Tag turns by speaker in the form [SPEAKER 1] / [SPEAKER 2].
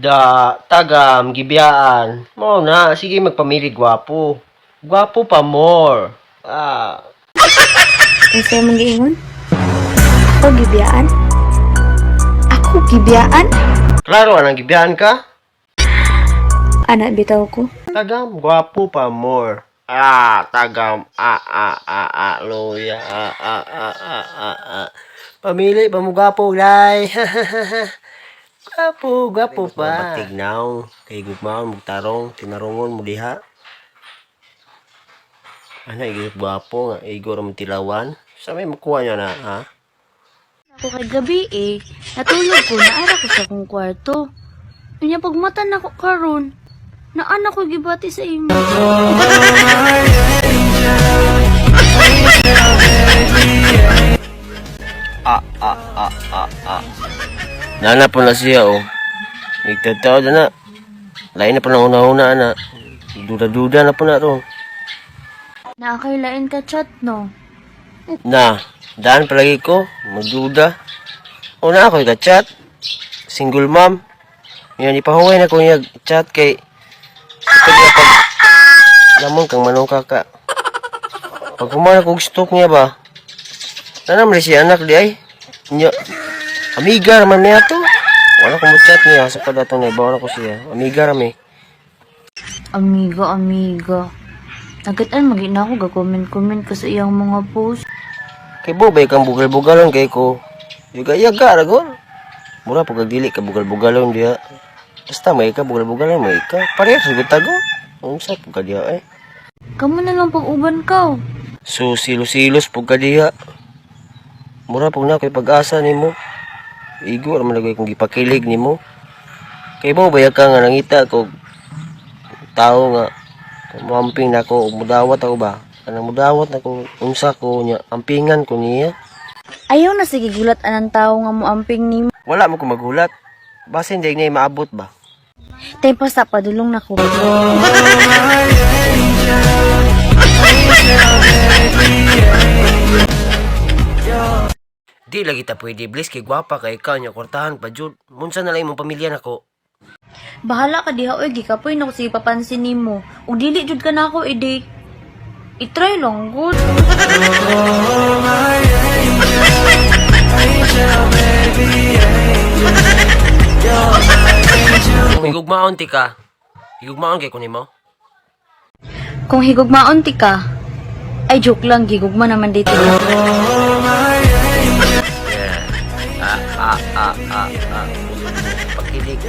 [SPEAKER 1] Tagam, gibiyaan. Mo na, sige magpamili gwapo. Gwapo pa more.
[SPEAKER 2] Kasi mong giingon? Ako gibiyaan? Ako gibiyaan?
[SPEAKER 1] Klaro, anang gibiyaan ka?
[SPEAKER 2] Anak bitaw ko.
[SPEAKER 1] Tagam, gwapo pa more. Tagam, loya, Pamili pa mo gwapo, lay. Gwapo pa. Tignaw, kay gugmaon, magtarong, tinarungon mo diha. Ano, igit gwapo nga, igor ang tilawan. Sa may makuha niya na, ha?
[SPEAKER 2] Ako kay gabi natulog ko, naara ko sa kong kwarto. Kanya pagmata na ko karon, naan ako gibati sa imo.
[SPEAKER 1] Nana po na siya, oh. Nagtatawa na. Lain na po na una-una, na. Duda-duda na po na ito.
[SPEAKER 2] Nakakailain ka chat, no?
[SPEAKER 1] Na, daan palagi ko, magduda. Una ako chat. Single mom. Yan, ipahungay na ko niya chat kay pag lamang kang manong kaka. Pag humana kong stalk niya ba, naman si anak di ay. Nya, amiga naman niya to. Wala ko mo chat niya sa padatong na ibaw na ko siya. Amiga rami.
[SPEAKER 2] Amiga. Nagataan magina ako ga-comment ka sa iyang mga post.
[SPEAKER 1] Kay bobay kang bugal-bugalon kay ko. Yaga-yaga ragon. Mura pag dili ka bugal-bugalon dia. Basta may ka bugal-bugalon may ka. Parehas gyud tago. Unsa pug ka diha eh.
[SPEAKER 2] Kamu na lang pag-uban ka.
[SPEAKER 1] So silos-silos pug ka diha. Mura pug na koy pag-asa nimo. Igo ra man lagay kung gipakilig nimo. Kay bobay ka nga nangita ko tao nga muamping na ko mudawat ako ba. Kanang mudawat na ko unsa ko nya ampingan ko niya.
[SPEAKER 2] Ayaw na sige gulat anang tao nga mo amping nimo.
[SPEAKER 1] Wala mo ko magulat. Basta hindi na maabot ba?
[SPEAKER 2] Tempo sa padulong na ko.
[SPEAKER 1] Di lagi ta pwede bliss kay gwapa kay ikaw nya kwartahan pa jud. Munsa na lang imong pamilya nako.
[SPEAKER 2] Bahala ka diha oy gikapoy na ko sige papansin nimo. Ug dili jud ka nako edi. I-try lang good.
[SPEAKER 1] Kung higugmaon ti ka. Higugmaon kay kunin mo.
[SPEAKER 2] Kung higugmaon ti ka, ay joke lang gigugma naman dito.
[SPEAKER 1] Pakilig.